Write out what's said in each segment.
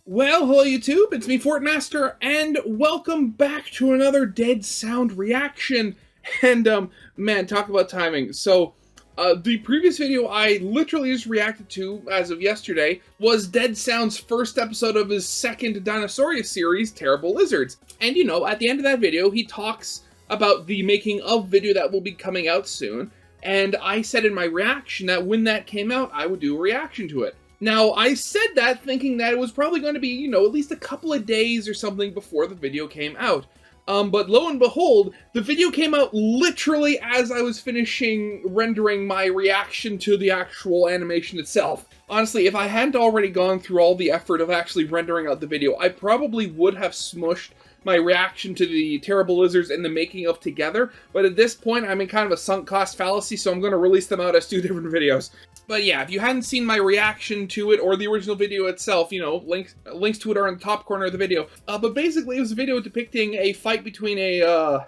Well, hello YouTube, it's me Fortmaster, and welcome back to another Dead Sound reaction. And, man, talk about timing. The previous video I literally just reacted to, as of yesterday, was Dead Sound's first episode of his second Dinosauria series, Terrible Lizards. And, you know, at the end of that video, he talks about the making of video that will be coming out soon, and I said in my reaction that when that came out, I would do a reaction to it. Now, I said that thinking that it was probably going to be, you know, at least a couple of days or something before the video came out. But lo and behold, the video came out literally as I was finishing rendering my reaction to the actual animation itself. Honestly, if I hadn't already gone through all the effort of actually rendering out the video, I probably would have smushed my reaction to the Terrible Lizards and the making of together, but at this point I'm in kind of a sunk cost fallacy, so I'm going to release them out as two different videos. But yeah, if you hadn't seen my reaction to it or the original video itself, you know, links to it are in the top corner of the video. But basically it was a video depicting a fight between a,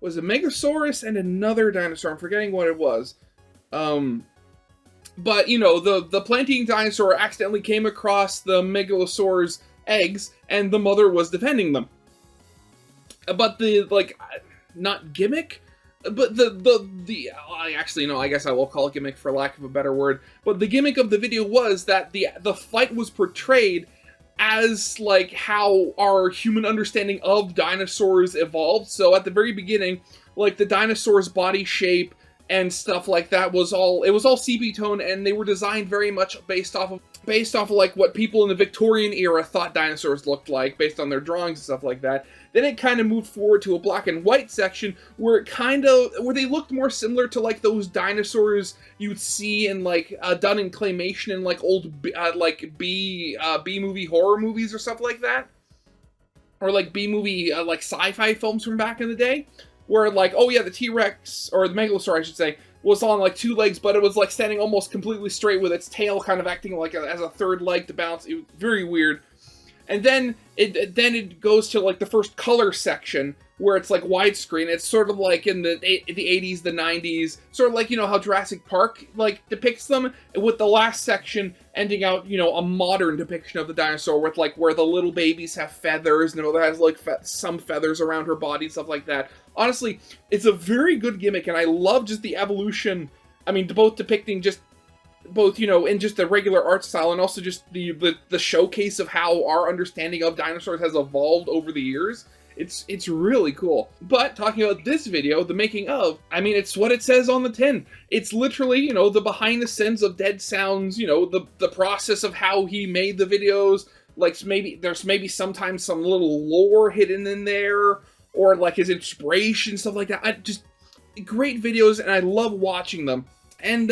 was it Megasaurus and another dinosaur? I'm forgetting what it was. But, you know, the plant-eating dinosaur accidentally came across the Megalosaur's eggs, and the mother was defending them. But the, like, not gimmick, but actually, no, I guess I will call it gimmick for lack of a better word, but the gimmick of the video was that the fight was portrayed as, like, how our human understanding of dinosaurs evolved. So at the very beginning, like, the dinosaur's body shape and stuff like that was all sepia tone, and they were designed very much based off of like what people in the Victorian era thought dinosaurs looked like, based on their drawings and stuff like that. Then it kind of moved forward to a black and white section where they looked more similar to like those dinosaurs you'd see in like done in claymation in like old B movie horror movies or stuff like that, or like B movie like sci-fi films from back in the day, where like, oh yeah, the T-Rex, or the Megalosaur I should say, was on like two legs, but it was like standing almost completely straight with its tail kind of acting like as a third leg to balance. It was very weird. And then it goes to like the first color section where it's like widescreen. It's sort of like in the 80s, the 90s, sort of like, you know, how Jurassic Park like depicts them, with the last section ending out, you know, a modern depiction of the dinosaur with like where the little babies have feathers, and the mother has like some feathers around her body and stuff like that. Honestly, it's a very good gimmick, and I love just the evolution. I mean, both depicting just both, you know, in just the regular art style, and also just the showcase of how our understanding of dinosaurs has evolved over the years. It's really cool. But talking about this video, the making of, I mean, it's what it says on the tin. It's literally, you know, the behind the scenes of Dead Sounds, you know, the process of how he made the videos. Like, there's maybe sometimes some little lore hidden in there, or like his inspiration, stuff like that. Just great videos, and I love watching them. And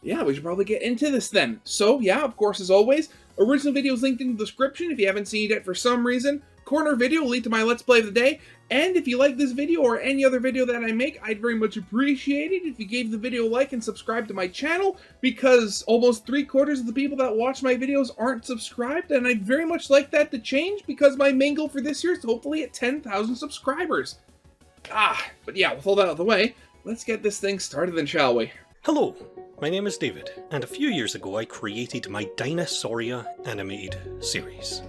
yeah, we should probably get into this then. So yeah, of course, as always, original video is linked in the description if you haven't seen it for some reason. Corner video will lead to my Let's Play of the day. And if you like this video or any other video that I make, I'd very much appreciate it if you gave the video a like and subscribe to my channel, because almost 3/4 of the people that watch my videos aren't subscribed, and I'd very much like that to change, because my main goal for this year is hopefully at 10,000 subscribers. But yeah, with all that out of the way, let's get this thing started then, shall we? Hello, my name is David, and a few years ago I created my Dinosauria animated series.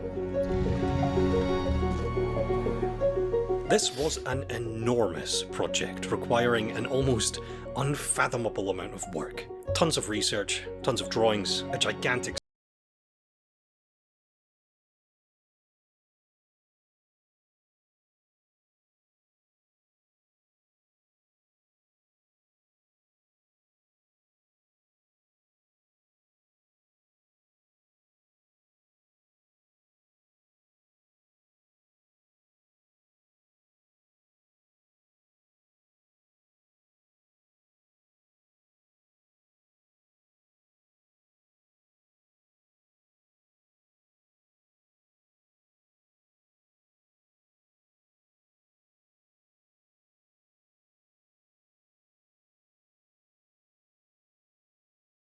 This was an enormous project requiring an almost unfathomable amount of work. Tons of research, tons of drawings, a gigantic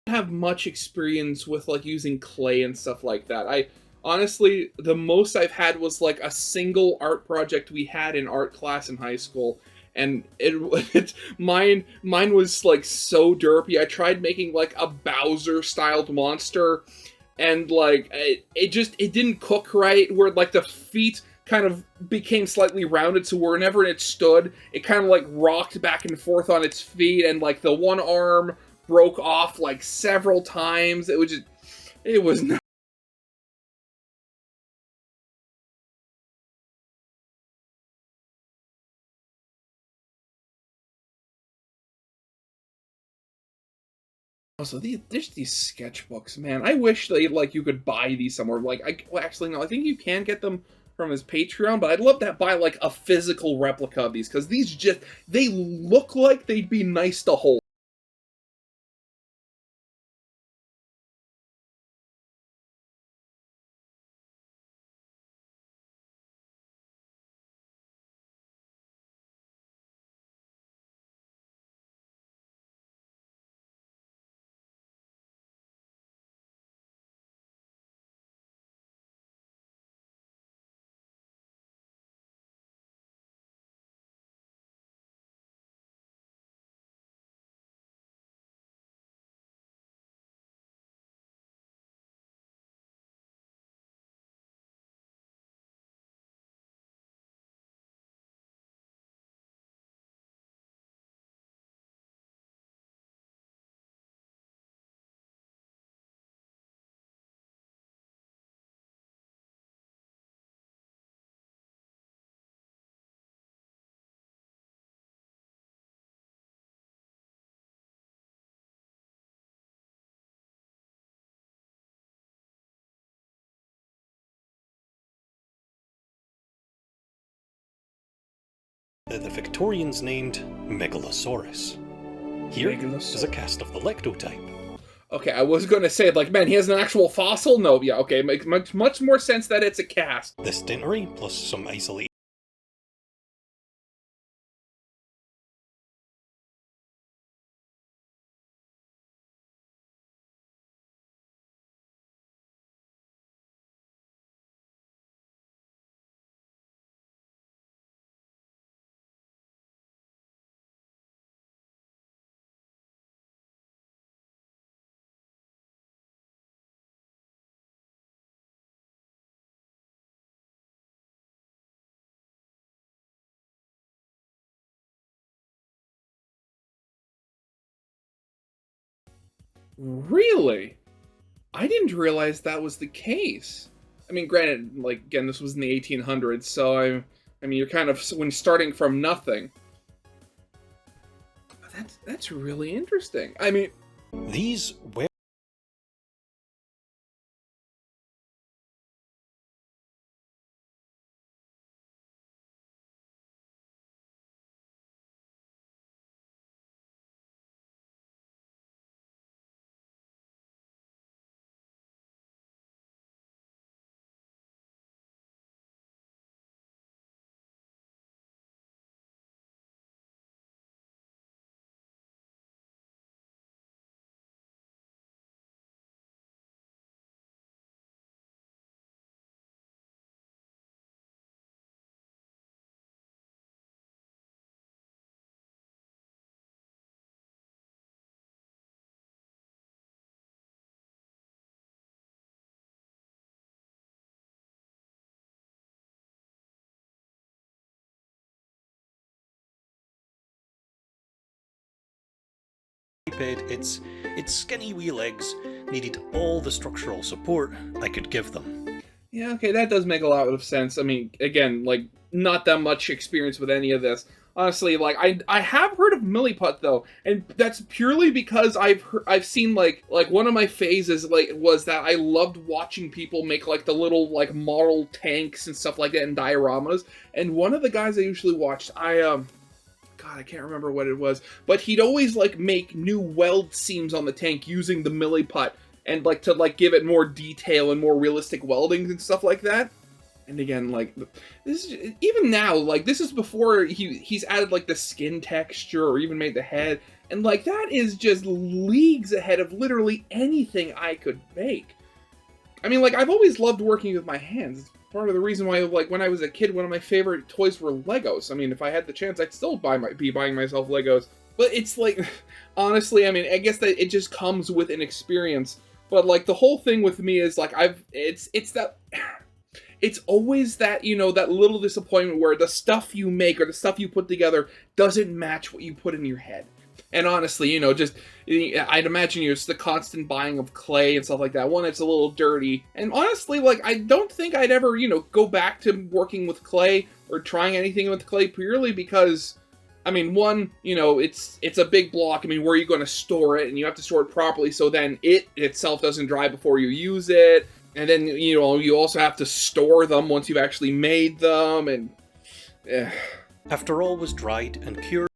Have much experience with like using clay and stuff like that. I honestly, the most I've had was like a single art project we had in art class in high school, and mine was like so derpy. I tried making like a Bowser styled monster, and like it didn't cook right, where like the feet kind of became slightly rounded, so whenever it stood, it kind of like rocked back and forth on its feet, and like the one arm broke off like several times. It was not. Also, there's these sketchbooks, man. I wish they like you could buy these somewhere. Like, well, actually, no. I think you can get them from his Patreon, but I'd love to buy like a physical replica of these, because these they look like they'd be nice to hold. The Victorians named Megalosaurus. Here is a cast of the lectotype. Okay, I was going to say, like, man, he has an actual fossil? No, yeah, okay, makes much more sense that it's a cast. This dentary, plus some isolated Really? I didn't realize that was the case. I mean, granted, like, again, this was in the 1800s, so I mean, you're kind of when starting from nothing. But that's really interesting. I mean, these were its skinny wee legs needed all the structural support I could give them. yeah, okay, that does make a lot of sense. I mean, again, like, not that much experience with any of this. Honestly, like, I have heard of milliput though, and that's purely because I've seen like one of my phases like was that I loved watching people make like the little like model tanks and stuff like that in dioramas. And one of the guys I usually watched, God, I can't remember what it was, but he'd always like make new weld seams on the tank using the milliput and like to like give it more detail and more realistic weldings and stuff like that. And again, like, this is, even now, like, this is before he's added, like, the skin texture or even made the head. And, like, that is just leagues ahead of literally anything I could make. I mean, like, I've always loved working with my hands. It's part of the reason why, like, when I was a kid, one of my favorite toys were Legos. I mean, if I had the chance, I'd still be buying myself Legos. But it's, like, honestly, I mean, I guess that it just comes with an experience But like the whole thing with me is like it's that it's always that, that little disappointment where the stuff you make or the stuff you put together doesn't match what you put in your head. And honestly, I'd imagine it's the constant buying of clay and stuff like that. One, it's a little dirty. And honestly, like, I don't think I'd ever, go back to working with clay or trying anything with clay purely because, I mean, one, it's a big block. I mean, where are you going to store it? And you have to store it properly so then it itself doesn't dry before you use it. And then, you also have to store them once you've actually made them. And After all was dried and cured,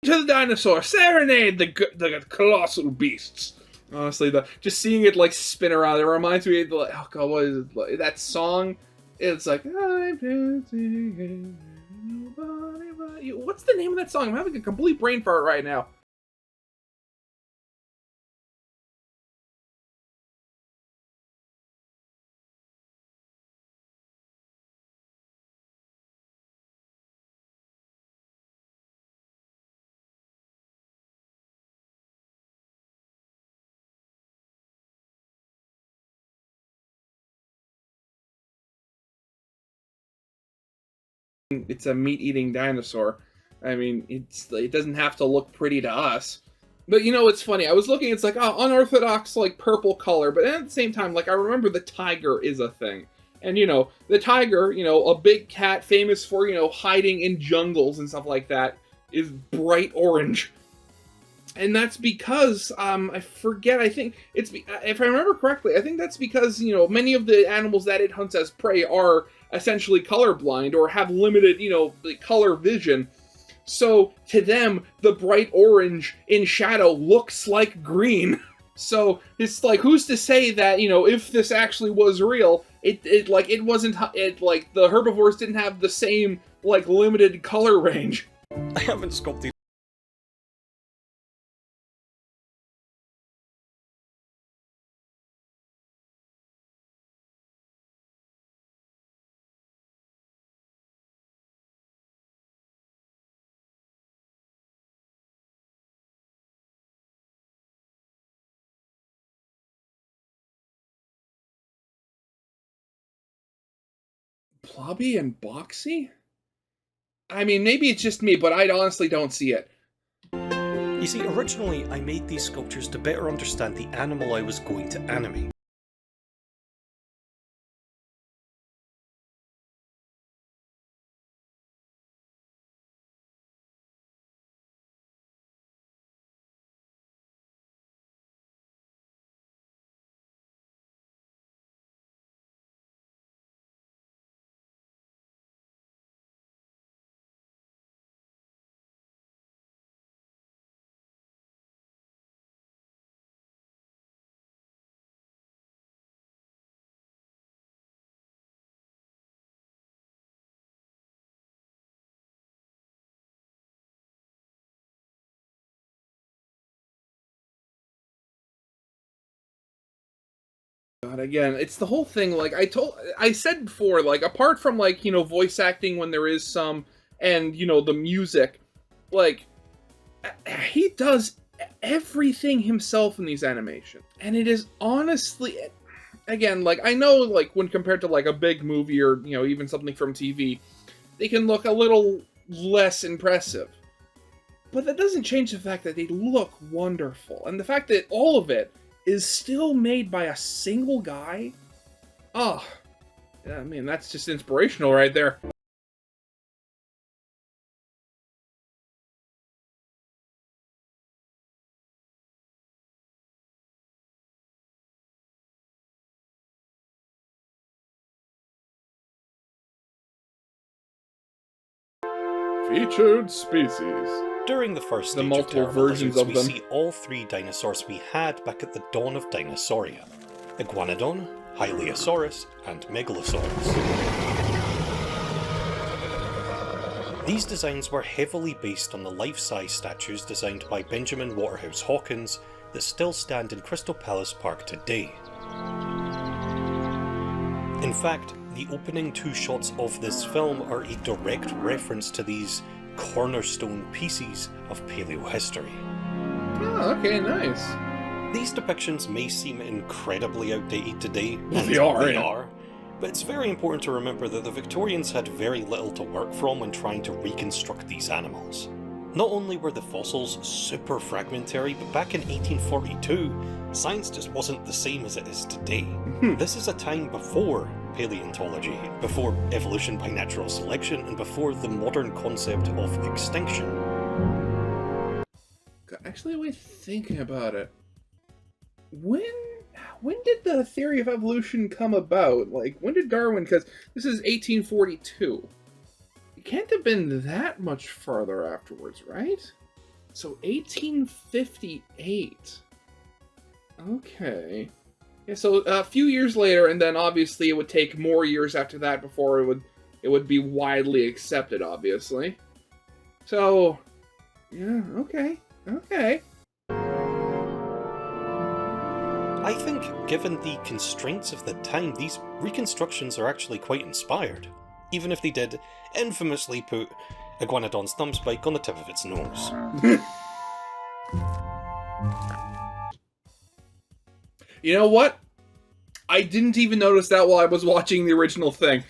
to the dinosaur, serenade the colossal beasts. Honestly, just seeing it like spin around, it reminds me of the, oh god, what is it, like, that song? It's like I'm dancing, nobody but you. What's the name of that song? I'm having a complete brain fart right now. It's a meat-eating dinosaur. I mean, it doesn't have to look pretty to us. But it's funny. I was looking. It's like, oh, unorthodox, like purple color. But at the same time, like I remember the tiger is a thing, and the tiger, a big cat famous for hiding in jungles and stuff like that, is bright orange. And that's because I forget. I think if I remember correctly, I think that's because many of the animals that it hunts as prey are essentially colorblind or have limited color vision. So to them, the bright orange in shadow looks like green. So it's like, who's to say that if this actually was real, it wasn't like the herbivores didn't have the same like limited color range. I haven't sculpted Plobby and Boxy? I mean, maybe it's just me, but I honestly don't see it. You see, originally I made these sculptures to better understand the animal I was going to animate. God, again, it's the whole thing. Like I said before, like apart from like voice acting when there is some, and the music, like he does everything himself in these animations, and it is honestly, again, like I know like when compared to like a big movie or even something from TV, they can look a little less impressive. But that doesn't change the fact that they look wonderful. And the fact that all of it is still made by a single guy. Oh, I mean, that's just inspirational right there. Featured species. During the first stage multiple of Terrible versions Lizards, of we them. see all three dinosaurs we had back at the dawn of Dinosauria: Iguanodon, Hylaeosaurus, and Megalosaurus. These designs were heavily based on the life-size statues designed by Benjamin Waterhouse Hawkins that still stand in Crystal Palace Park today. In fact, the opening two shots of this film are a direct reference to these cornerstone pieces of paleo history. Oh, okay, nice. These depictions may seem incredibly outdated today, Well, and they are. But it's very important to remember that the Victorians had very little to work from when trying to reconstruct these animals. Not only were the fossils super fragmentary, but back in 1842, science just wasn't the same as it is today. This is a time before paleontology, before evolution by natural selection, and before the modern concept of extinction. Actually, wait, thinking about it. When did the theory of evolution come about? Like, when did Darwin? Because this is 1842. It can't have been that much farther afterwards, right? So 1858. Okay. Yeah, so a few years later, and then obviously it would take more years after that before it would be widely accepted, obviously. So, yeah, okay. I think, given the constraints of the time, these reconstructions are actually quite inspired, even if they did infamously put Iguanodon's thumb spike on the tip of its nose. You know what? I didn't even notice that while I was watching the original thing.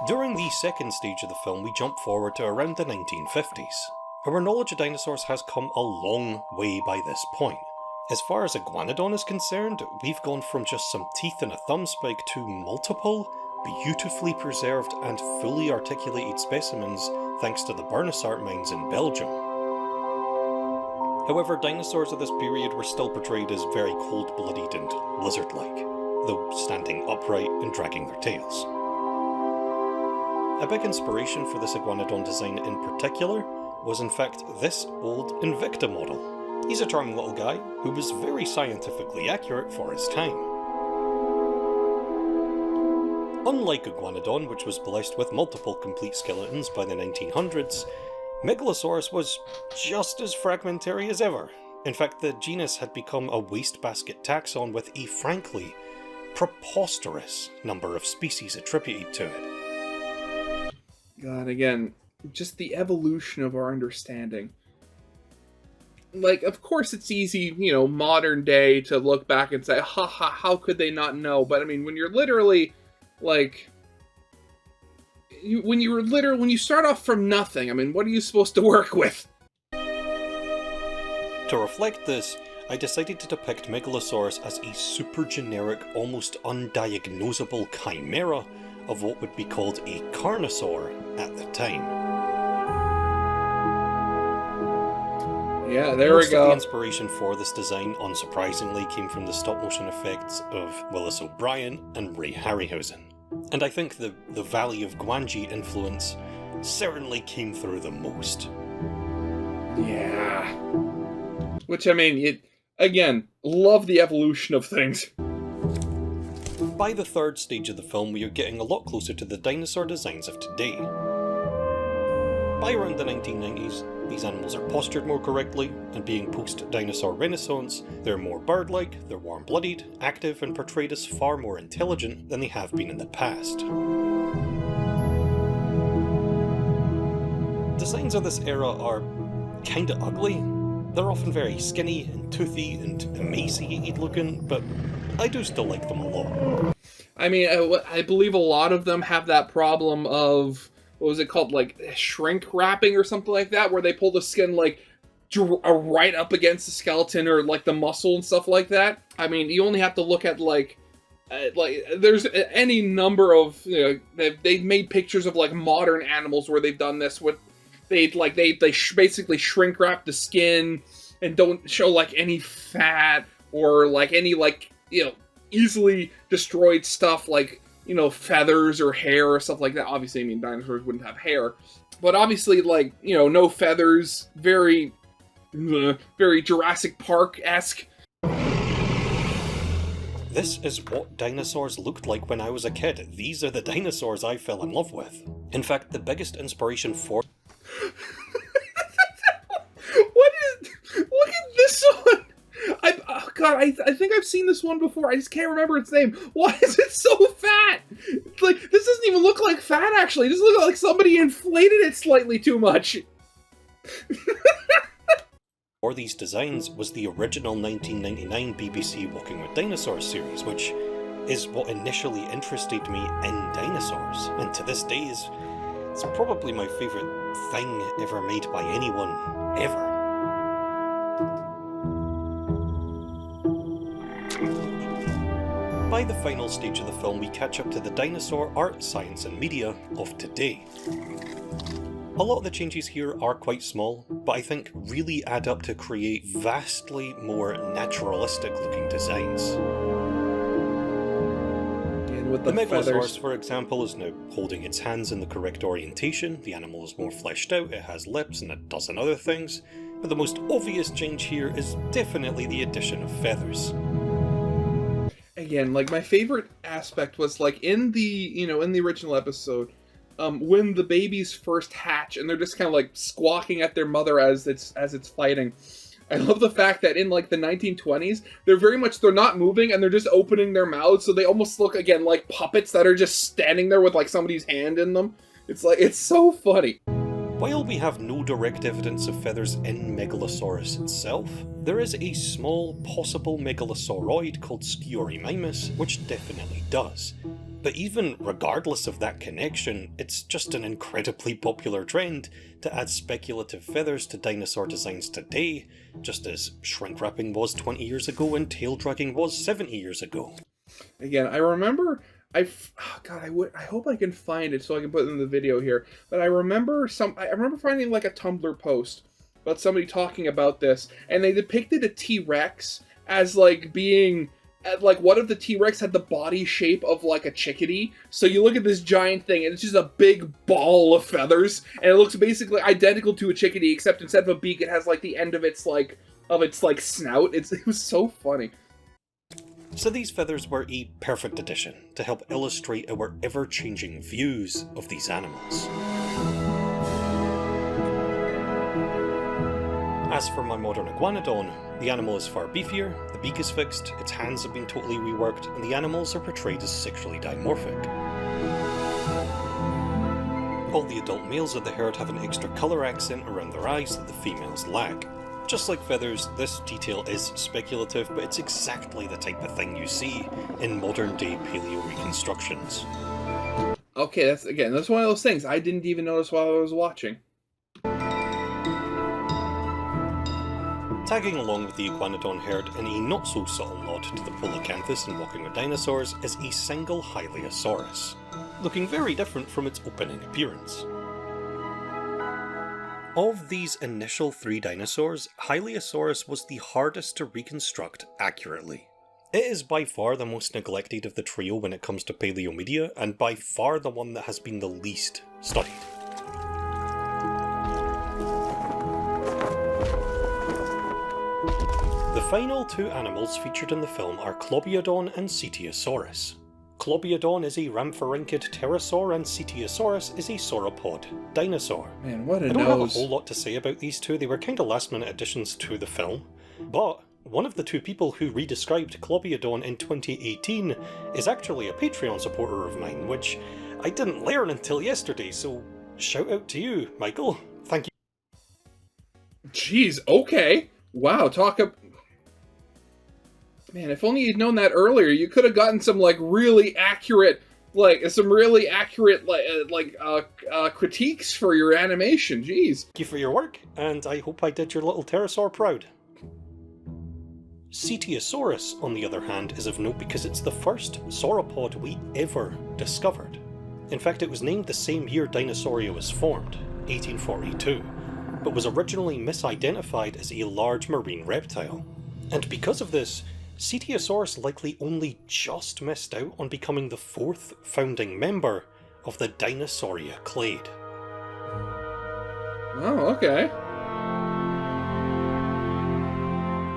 During the second stage of the film, we jump forward to around the 1950s. Our knowledge of dinosaurs has come a long way by this point. As far as Iguanodon is concerned, we've gone from just some teeth and a thumb spike to multiple, beautifully preserved and fully articulated specimens thanks to the Bernissart mines in Belgium. However, dinosaurs of this period were still portrayed as very cold-blooded and lizard-like, though standing upright and dragging their tails. A big inspiration for this Iguanodon design in particular was in fact this old Invicta model. He's a charming little guy who was very scientifically accurate for his time. Unlike Iguanodon, which was blessed with multiple complete skeletons by the 1900s, Megalosaurus was just as fragmentary as ever. In fact, the genus had become a wastebasket taxon with a frankly preposterous number of species attributed to it. God, again, just the evolution of our understanding. Like, of course it's easy, modern day to look back and say, haha, how could they not know? But I mean, when you're literally, like, when you start off from nothing, I mean, what are you supposed to work with? To reflect this, I decided to depict Megalosaurus as a super generic, almost undiagnosable chimera of what would be called a carnosaur at the time. Yeah, there Most we go. of the inspiration for this design, unsurprisingly, came from the stop-motion effects of Willis O'Brien and Ray Harryhausen. And I think the Valley of Gwangi influence certainly came through the most. Yeah. Which, I mean, again, love the evolution of things. By the third stage of the film, we are getting a lot closer to the dinosaur designs of today. By around the 1990s, these animals are postured more correctly, and being post-dinosaur renaissance, they're more bird-like, they're warm-blooded, active, and portrayed as far more intelligent than they have been in the past. Designs of this era are kinda ugly. They're often very skinny and toothy and emaciated looking, but I do still like them a lot. I mean, I believe a lot of them have that problem of, what was it called, like shrink wrapping or something like that, where they pull the skin like right up against the skeleton or like the muscle and stuff like that. I mean, you only have to look at like there's any number of, you know, they've made pictures of like modern animals where they've done this with they basically shrink wrap the skin and don't show like any fat or like any like, you know, easily destroyed stuff like, you know, feathers or hair or stuff like that. Obviously, I mean, dinosaurs wouldn't have hair, but obviously, like, you know, no feathers, very Jurassic Park-esque. This is what dinosaurs looked like when I was a kid. These are the dinosaurs I fell in love with. In fact, the biggest inspiration for... Look at this one! I think I've seen this one before. I just can't remember its name. Why is it so fat? Like, this doesn't even look like fat, actually. It just looks like somebody inflated it slightly too much. For these designs was the original 1999 BBC Walking with Dinosaurs series, which is what initially interested me in dinosaurs, and to this day it's probably my favourite thing ever made by anyone, ever. By the final stage of the film, we catch up to the dinosaur art, science and media of today. A lot of the changes here are quite small, but I think really add up to create vastly more naturalistic looking designs. And with the Megalosaurus, feathers, for example, is now holding its hands in the correct orientation, the animal is more fleshed out, it has lips and a dozen other things, but the most obvious change here is definitely the addition of feathers. Again, like, my favorite aspect was, like, in the, you know, in the original episode, when the babies first hatch and they're just kind of like squawking at their mother as it's fighting. I love the fact that in like the 1920s, they're not moving and they're just opening their mouths, so they almost look, again, like puppets that are just standing there with like somebody's hand in them. It's like, it's so funny. While we have no direct evidence of feathers in Megalosaurus itself, there is a small possible megalosauroid called Sciurimimus, which definitely does. But even regardless of that connection, it's just an incredibly popular trend to add speculative feathers to dinosaur designs today, just as shrink wrapping was 20 years ago and tail dragging was 70 years ago. Again, I remember, I hope I can find it so I can put it in the video here, but I remember finding like a Tumblr post about somebody talking about this, and they depicted a T-Rex as like being... like, what if the T-Rex had the body shape of, like, a chickadee? So you look at this giant thing, and it's just a big ball of feathers, and it looks basically identical to a chickadee, except instead of a beak, it has, like, the end of its snout. It was so funny. So these feathers were a perfect addition to help illustrate our ever-changing views of these animals. As for my modern iguanodon, the animal is far beefier, the beak is fixed, its hands have been totally reworked, and the animals are portrayed as sexually dimorphic. All the adult males of the herd have an extra colour accent around their eyes that the females lack. Just like feathers, this detail is speculative, but it's exactly the type of thing you see in modern day paleo reconstructions. Okay, that's one of those things I didn't even notice while I was watching. Tagging along with the iguanodon herd in a not-so-subtle nod to the Polacanthus in Walking with Dinosaurs is a single Hylaeosaurus, looking very different from its opening appearance. Of these initial 3 dinosaurs, Hylaeosaurus was the hardest to reconstruct accurately. It is by far the most neglected of the trio when it comes to paleomedia, and by far the one that has been the least studied. The final 2 animals featured in the film are Clobiodon and Cetiosaurus. Clobiodon is a rhamphorhynchid pterosaur and Cetiosaurus is a sauropod dinosaur. Man, what a I don't nose. have a whole lot to say about these 2, they were kinda last minute additions to the film, but one of the 2 people who redescribed Clobiodon in 2018 is actually a Patreon supporter of mine, which I didn't learn until yesterday, so shout out to you, Michael. Thank you. Jeez, okay. Wow, Man, if only you'd known that earlier, you could have gotten some really accurate, critiques for your animation. Jeez. Thank you for your work, and I hope I did your little pterosaur proud. Cetiosaurus, on the other hand, is of note because it's the first sauropod we ever discovered. In fact, it was named the same year Dinosauria was formed, 1842, but was originally misidentified as a large marine reptile. And because of this, Cetiosaurus likely only just missed out on becoming the 4th founding member of the Dinosauria clade. Oh, okay.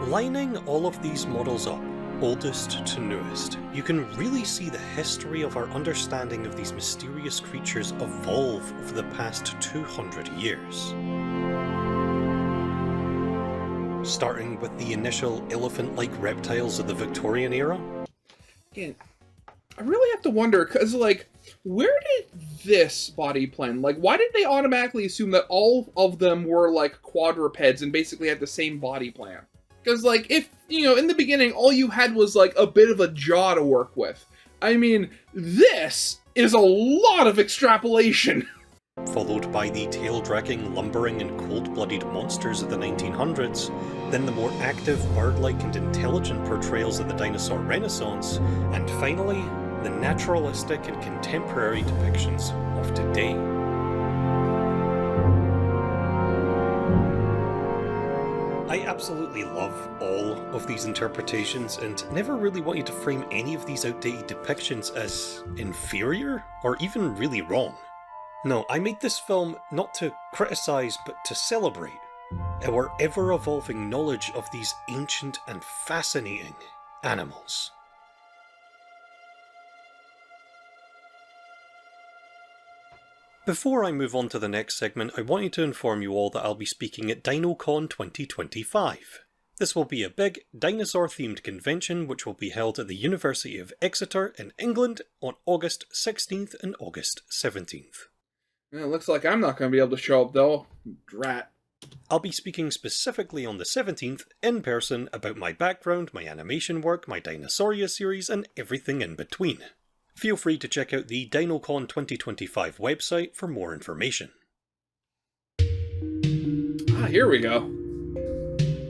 Lining all of these models up, oldest to newest, you can really see the history of our understanding of these mysterious creatures evolve over the past 200 years. Starting with the initial elephant-like reptiles of the Victorian era. Again, I really have to wonder, because, where did this body plan? Why did they automatically assume that all of them were, quadrupeds and basically had the same body plan? Because, if, in the beginning, all you had was, a bit of a jaw to work with. I mean, this is a lot of extrapolation. Followed by the tail-dragging, lumbering, and cold-blooded monsters of the 1900s, then the more active, bird-like, and intelligent portrayals of the dinosaur renaissance, and finally, the naturalistic and contemporary depictions of today. I absolutely love all of these interpretations and never really wanted to frame any of these outdated depictions as inferior or even really wrong. No, I made this film not to criticise but to celebrate our ever-evolving knowledge of these ancient and fascinating animals. Before I move on to the next segment, I wanted to inform you all that I'll be speaking at DinoCon 2025. This will be a big dinosaur-themed convention which will be held at the University of Exeter in England on August 16th and August 17th. Well, it looks like I'm not going to be able to show up, though. Drat. I'll be speaking specifically on the 17th in person about my background, my animation work, my Dinosauria series, and everything in between. Feel free to check out the DinoCon 2025 website for more information. Ah, here we go.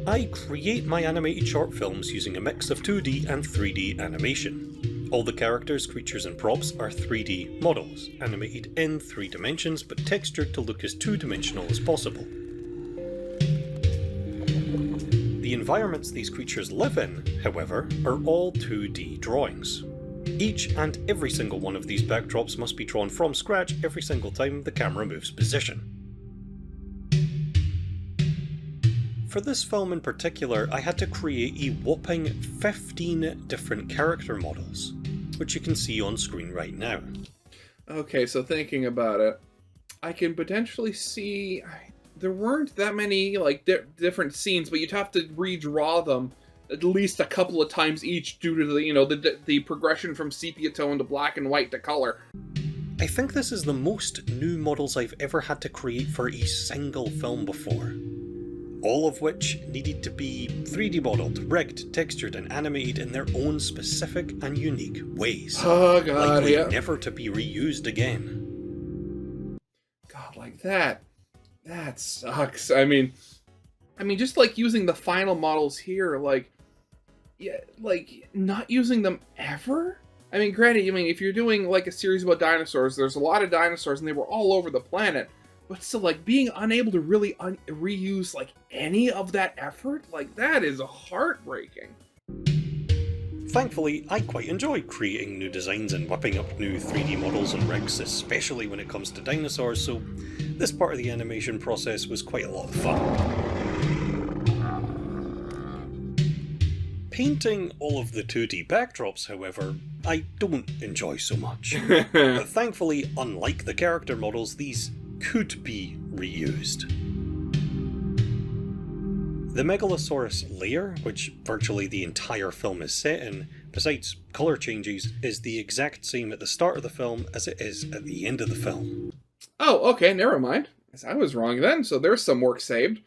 I create my animated short films using a mix of 2D and 3D animation. All the characters, creatures and props are 3D models, animated in 3 dimensions but textured to look as 2-dimensional as possible. The environments these creatures live in, however, are all 2D drawings. Each and every single one of these backdrops must be drawn from scratch every single time the camera moves position. For this film in particular, I had to create a whopping 15 different character models, which you can see on screen right now. Okay, so thinking about it, I can potentially see there weren't that many different scenes, but you'd have to redraw them at least a couple of times each due to the progression from sepia tone to black and white to color. I think this is the most new models I've ever had to create for a single film before. All of which needed to be 3D modeled, rigged, textured, and animated in their own specific and unique ways. Oh god, likely yeah. Never to be reused again. God, that sucks. I mean, just using the final models here, not using them ever? I mean, granted, if you're doing a series about dinosaurs, there's a lot of dinosaurs and they were all over the planet. But still, being unable to really reuse, any of that effort, that is heartbreaking. Thankfully, I quite enjoy creating new designs and whipping up new 3D models and rigs, especially when it comes to dinosaurs, so this part of the animation process was quite a lot of fun. Painting all of the 2D backdrops, however, I don't enjoy so much. But thankfully, unlike the character models, these could be reused. The Megalosaurus lair, which virtually the entire film is set in, besides colour changes, is the exact same at the start of the film as it is at the end of the film. Oh, okay, never mind. I was wrong then, so there's some work saved.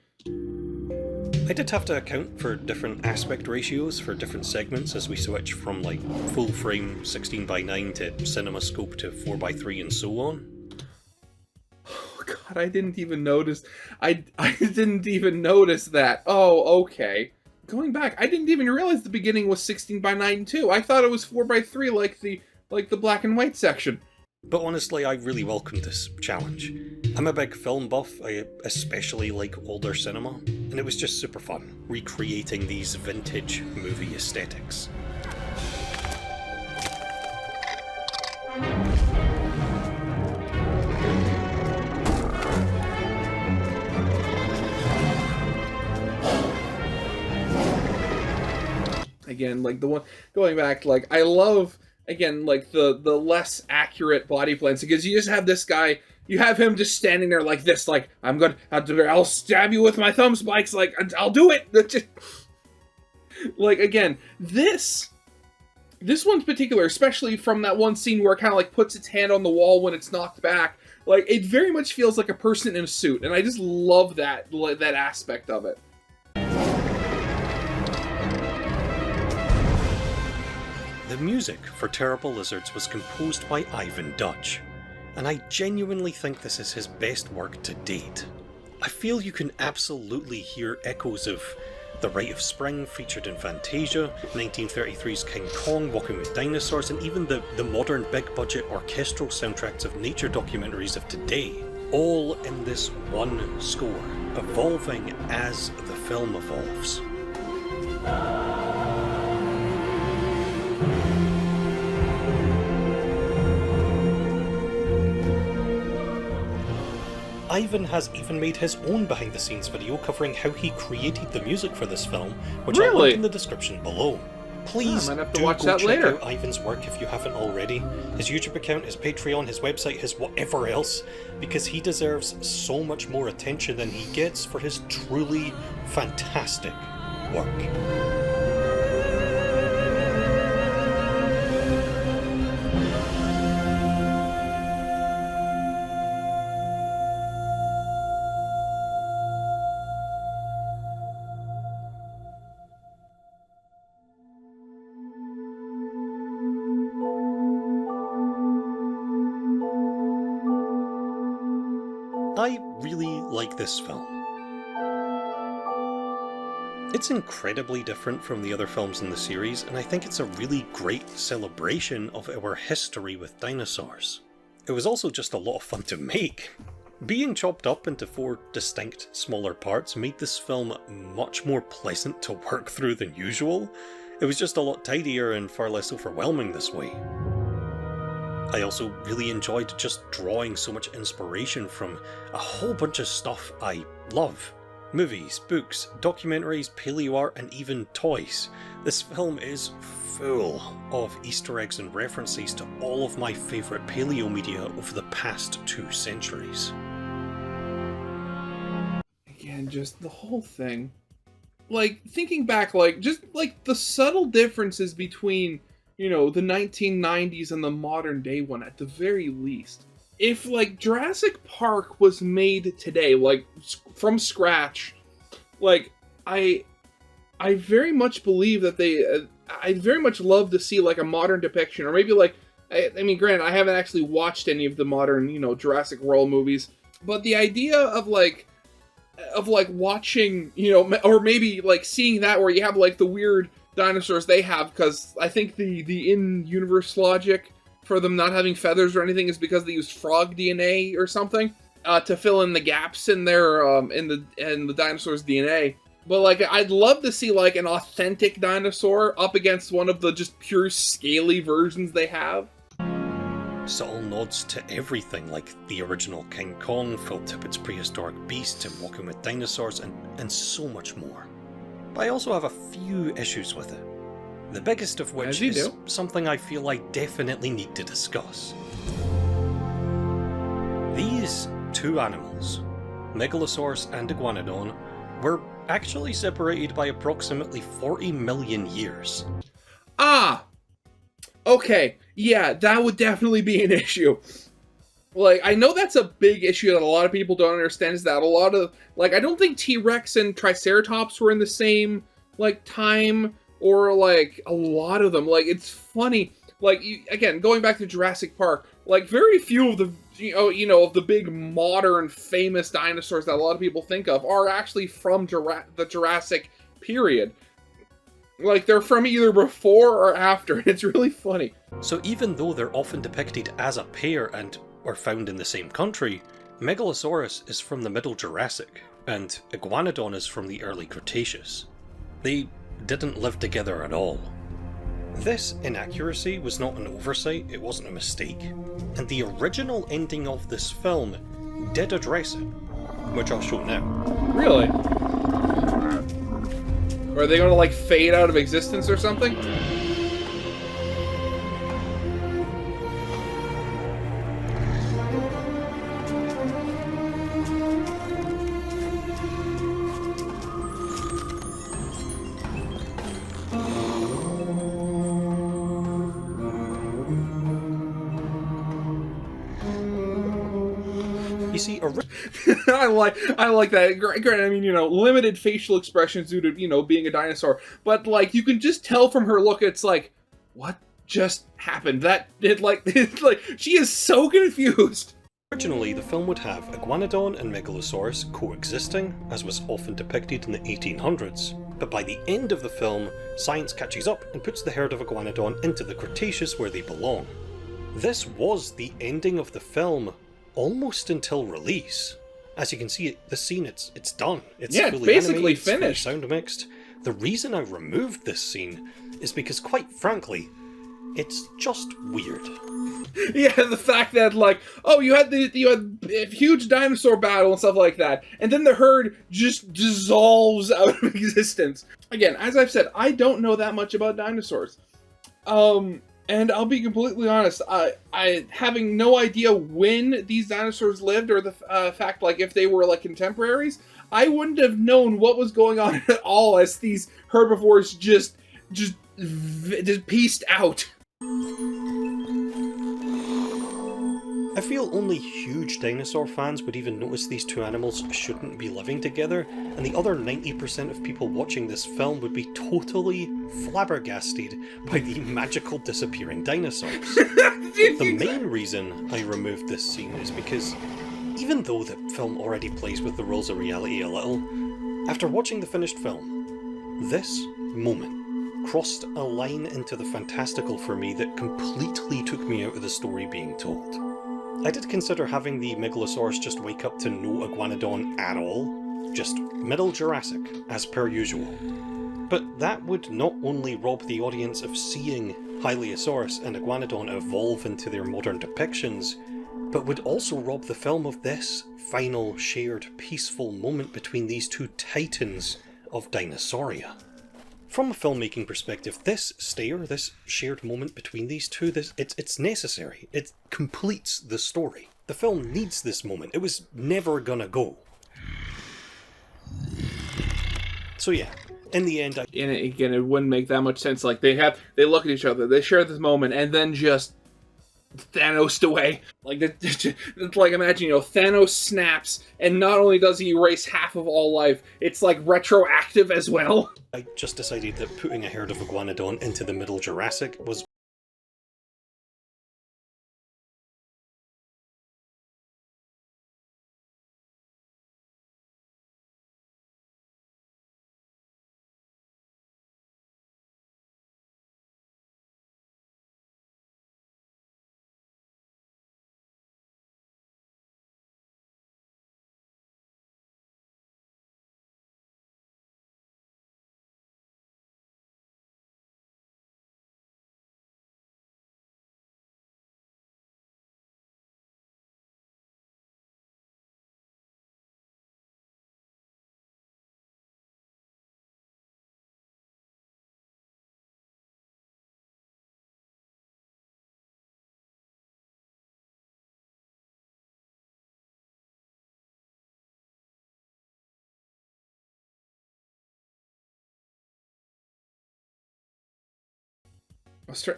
I did have to account for different aspect ratios for different segments as we switch from like full frame 16:9 to CinemaScope to 4:3 and so on. Oh god, I didn't even notice. I didn't even notice that. Oh, okay. Going back, I didn't even realize the beginning was 16:9 too. I thought it was 4:3 like the black and white section. But honestly, I really welcomed this challenge. I'm a big film buff, I especially like older cinema, and it was just super fun, recreating these vintage movie aesthetics. Again, like the one going back, like I love again like the less accurate body plans because you just have this guy, you have him just standing there like this, like I'll stab you with my thumb spikes, like I'll do it. Just, like again, this one's particular, especially from that one scene where it kind of like puts its hand on the wall when it's knocked back. Like it very much feels like a person in a suit, and I just love that aspect of it. The music for Terrible Lizards was composed by Ivan Dutch, and I genuinely think this is his best work to date. I feel you can absolutely hear echoes of The Rite of Spring featured in Fantasia, 1933's King Kong, Walking with Dinosaurs, and even the modern big-budget orchestral soundtracks of nature documentaries of today, all in this one score, evolving as the film evolves. Ivan has even made his own behind-the-scenes video covering how he created the music for this film, which I'll link in the description below. Please I might have to do watch go that check later. out Ivan's work if you haven't already. His YouTube account, his Patreon, his website, his whatever else, because he deserves so much more attention than he gets for his truly fantastic work. I really like this film. It's incredibly different from the other films in the series, and I think it's a really great celebration of our history with dinosaurs. It was also just a lot of fun to make. Being chopped up into 4 distinct smaller parts made this film much more pleasant to work through than usual. It was just a lot tidier and far less overwhelming this way. I also really enjoyed just drawing so much inspiration from a whole bunch of stuff I love. Movies, books, documentaries, paleo art, and even toys. This film is full of Easter eggs and references to all of my favourite paleo media over the past 2 centuries. Again, just the whole thing. Like, thinking back, like, just, like, the subtle differences between, you know, the 1990s and the modern day one, at the very least. If, like, Jurassic Park was made today, like, from scratch, like, I very much believe that I'd very much love to see, like, a modern depiction, or maybe, like, I mean, granted, I haven't actually watched any of the modern, you know, Jurassic World movies, but the idea of, like, watching, you know, or maybe, like, seeing that where you have, like, the weird dinosaurs they have, because I think the in-universe logic for them not having feathers or anything is because they used frog DNA or something to fill in the gaps in their in the dinosaur's DNA. But like, I'd love to see like an authentic dinosaur up against one of the just pure scaly versions they have. Subtle nods to everything, like the original King Kong, Phil Tippett's prehistoric beast, and Walking with Dinosaurs, and so much more. But I also have a few issues with it. The biggest of which is something I feel I definitely need to discuss. These 2 animals, Megalosaurus and Iguanodon, were actually separated by approximately 40 million years. Ah! Okay, yeah, that would definitely be an issue. Like, I know that's a big issue that a lot of people don't understand, is that a lot of, like, I don't think T-Rex and Triceratops were in the same, like, time, or, like, a lot of them. Like, it's funny. Like, again, going back to Jurassic Park, like, very few of the, of the big modern famous dinosaurs that a lot of people think of are actually from the Jurassic period. Like, they're from either before or after. It's really funny. So even though they're often depicted as a pair and are found in the same country, Megalosaurus is from the Middle Jurassic, and Iguanodon is from the early Cretaceous. They didn't live together at all. This inaccuracy was not an oversight, it wasn't a mistake, and the original ending of this film did address it, which I'll show now. Really? Or are they going to, like, fade out of existence or something? You see, I like that. Granted, I mean, limited facial expressions due to, being a dinosaur. But, like, you can just tell from her look, it's like, what just happened? It's like, she is so confused. Originally, the film would have Iguanodon and Megalosaurus coexisting, as was often depicted in the 1800s. But by the end of the film, science catches up and puts the herd of Iguanodon into the Cretaceous where they belong. This was the ending of the film, almost until release. As you can see, the scene, it's done. It's fully basically animated, finished. It's sound mixed. The reason I removed this scene is because, quite frankly, it's just weird. Yeah, the fact that, like, oh, you had a huge dinosaur battle and stuff like that, and then the herd just dissolves out of existence. Again, as I've said, I don't know that much about dinosaurs. And I'll be completely honest, I having no idea when these dinosaurs lived, or the fact, like, if they were, like, contemporaries, I wouldn't have known what was going on at all as these herbivores just pieced out. I feel only huge dinosaur fans would even notice these two animals shouldn't be living together, and the other 90% of people watching this film would be totally flabbergasted by the magical disappearing dinosaurs. The main reason I removed this scene is because, even though the film already plays with the rules of reality a little, after watching the finished film, this moment crossed a line into the fantastical for me that completely took me out of the story being told. I did consider having the Megalosaurus just wake up to no Iguanodon at all, just Middle Jurassic, as per usual. But that would not only rob the audience of seeing Hylaeosaurus and Iguanodon evolve into their modern depictions, but would also rob the film of this final, shared, peaceful moment between these two titans of Dinosauria. From a filmmaking perspective, this shared moment between these two, it's necessary. It completes the story. The film needs this moment. It was never gonna go. So yeah, in the end, Again, it wouldn't make that much sense. Like, they look at each other, they share this moment, and then just Thanos away. Like, like, imagine, Thanos snaps, and not only does he erase half of all life, it's, like, retroactive as well. I just decided that putting a herd of Iguanodon into the Middle Jurassic was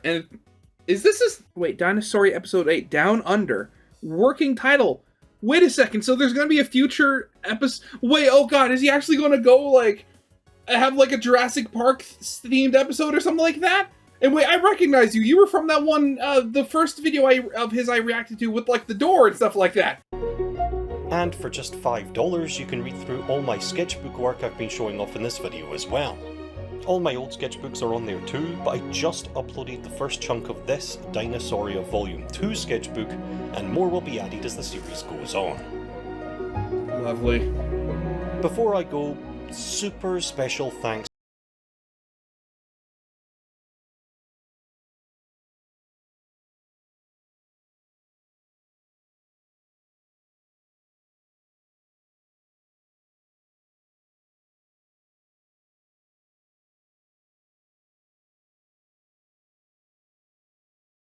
And wait, Dinosauria Episode 8, Down Under. working title. Wait a second, so there's gonna be a future episode? Wait, oh god, is he actually gonna go, like, have, like, a Jurassic Park themed episode or something like that? And wait, I recognize you. You were from that one, the first video of his I reacted to with, like, the door and stuff like that. And for just $5, you can read through all my sketchbook work I've been showing off in this video as well. All my old sketchbooks are on there too, but I just uploaded the first chunk of this Dinosauria Volume 2 sketchbook, and more will be added as the series goes on. Lovely. Before I go, super special thanks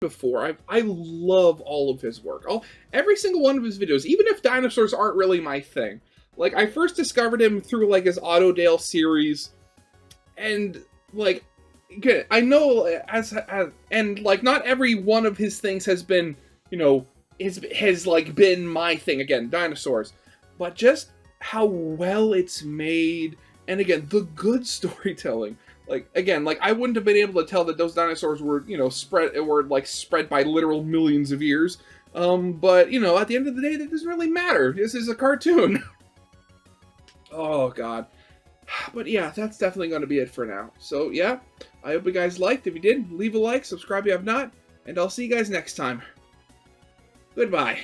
before. I love all of his work. Every single one of his videos, even if dinosaurs aren't really my thing. Like, I first discovered him through, like, his Autodale series, and, like, good. I know and, like, not every one of his things has been, you know, has like, been my thing. Again, dinosaurs. But just how well it's made, and again, the good storytelling. Like, again, like, I wouldn't have been able to tell that those dinosaurs were, you know, spread by literal millions of years. But, you know, at the end of the day, that doesn't really matter. This is a cartoon. Oh, God. But yeah, that's definitely going to be it for now. So, yeah, I hope you guys liked. If you did, leave a like, subscribe if you have not, and I'll see you guys next time. Goodbye.